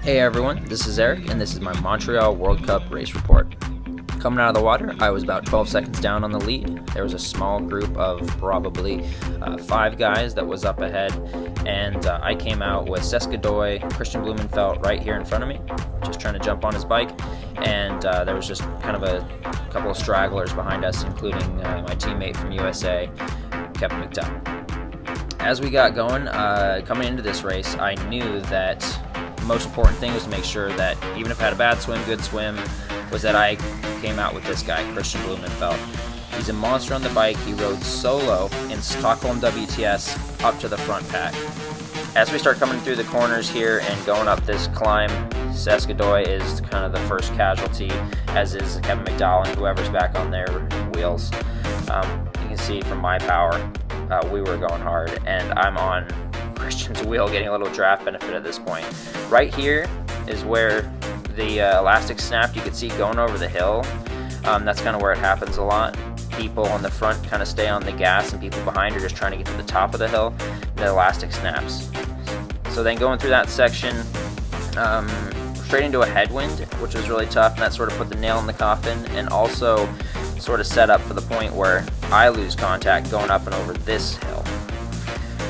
Hey everyone, this is Eric, and this is my Montreal World Cup race report. Coming out of the water, I was about 12 seconds down on the lead. There was a small group of probably 5 guys that was up ahead, and I came out with Seskadoy, Christian Blumenfeld right here in front of me, just trying to jump on his bike, and there was just kind of a couple of stragglers behind us, including my teammate from USA, Kevin McDowell. As we got going, coming into this race, I knew that the most important thing was to make sure that even if I had a bad swim, good swim, was that I came out with this guy, Christian Blumenfeld. He's a monster on the bike. He rode solo in Stockholm WTS up to the front pack. As we start coming through the corners here and going up this climb, Seskadoy is kind of the first casualty, as is Kevin McDowell and whoever's back on their wheels. You can see from my power, we were going hard, and I'm on Christian's wheel getting a little draft benefit at this point. Right here is where the elastic snapped. You could see going over the hill. That's kind of where it happens a lot. People on the front kind of stay on the gas, and people behind are just trying to get to the top of the hill. The elastic snaps. So then going through that section, straight into a headwind, which was really tough, and that sort of put the nail in the coffin, and also sort of set up for the point where I lose contact going up and over this hill.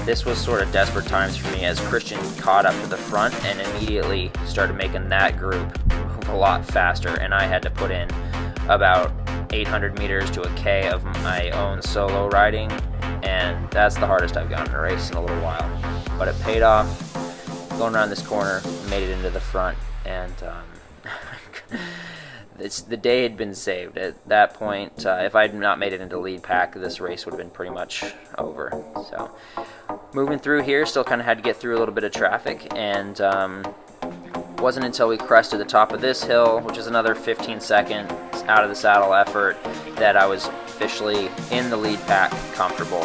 This was sort of desperate times for me as Christian caught up to the front and immediately started making that group move a lot faster, and I had to put in about 800 meters to a K of my own solo riding, and that's the hardest I've gotten in a race in a little while. But it paid off. Going around this corner, made it into the front, and the day had been saved. At that point, if I had not made it into lead pack, this race would have been pretty much over. So moving through here, still kind of had to get through a little bit of traffic, and wasn't until we crested the top of this hill, which is another 15 seconds out of the saddle effort, that I was officially in the lead pack comfortable.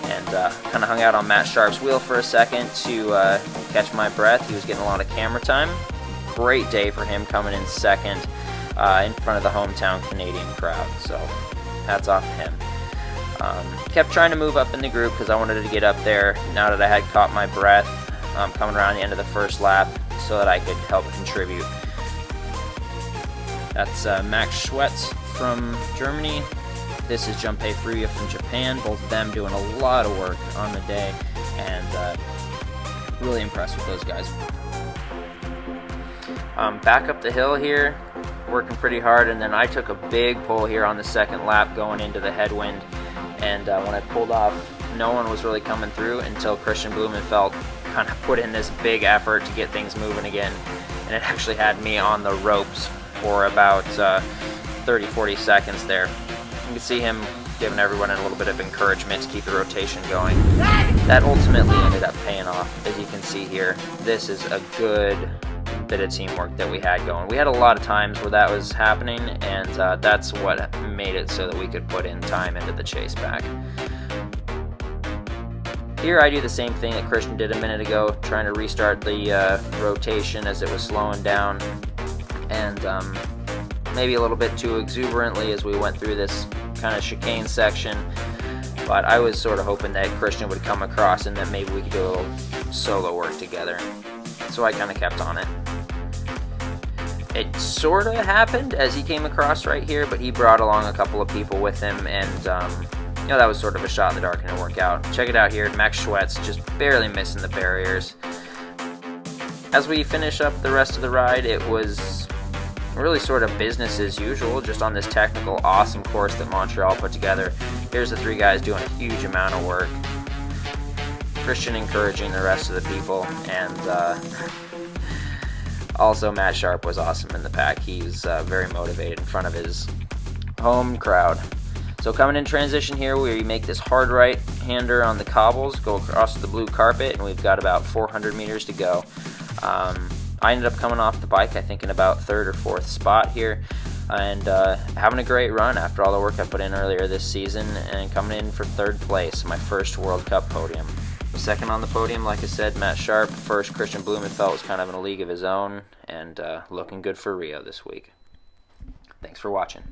And kind of hung out on Matt Sharp's wheel for a second to catch my breath. He was getting a lot of camera time. Great day for him, coming in second in front of the hometown Canadian crowd. So hats off to him. Kept trying to move up in the group because I wanted to get up there now that I had caught my breath coming around the end of the first lap, so that I could help contribute. That's Max Schwetz from Germany. This is Junpei Furuya from Japan. Both of them doing a lot of work on the day, and really impressed with those guys. Back up the hill here, working pretty hard, and then I took a big pull here on the second lap going into the headwind, and when I pulled off, no one was really coming through until Christian Blumenfeld kind of put in this big effort to get things moving again, and it actually had me on the ropes for about 30-40 seconds there. You can see him giving everyone a little bit of encouragement to keep the rotation going. That ultimately ended up paying off, as you can see here. This is a good bit of teamwork that we had going. We had a lot of times where that was happening, and that's what made it so that we could put in time into the chase back. Here I do the same thing that Christian did a minute ago, trying to restart the rotation as it was slowing down, and maybe a little bit too exuberantly as we went through this kind of chicane section, but I was sort of hoping that Christian would come across and that maybe we could do a little solo work together, so I kind of kept on it. It sort of happened as he came across right here, but he brought along a couple of people with him, and that was sort of a shot in the dark and it didn't work out. Check it out here, Max Schwetz just barely missing the barriers. As we finish up the rest of the ride, it was really sort of business as usual, just on this technical, awesome course that Montreal put together. Here's the 3 guys doing a huge amount of work. Christian encouraging the rest of the people, and also Matt Sharp was awesome in the pack. He's very motivated in front of his home crowd. So coming in transition here, we make this hard right-hander on the cobbles, go across the blue carpet, and we've got about 400 meters to go. I ended up coming off the bike, I think, in about 3rd or 4th spot here, and having a great run after all the work I put in earlier this season, and coming in for 3rd place, my first World Cup podium. Second on the podium, like I said, Matt Sharp. First, Christian Blumenfeld was kind of in a league of his own, and looking good for Rio this week. Thanks for watching.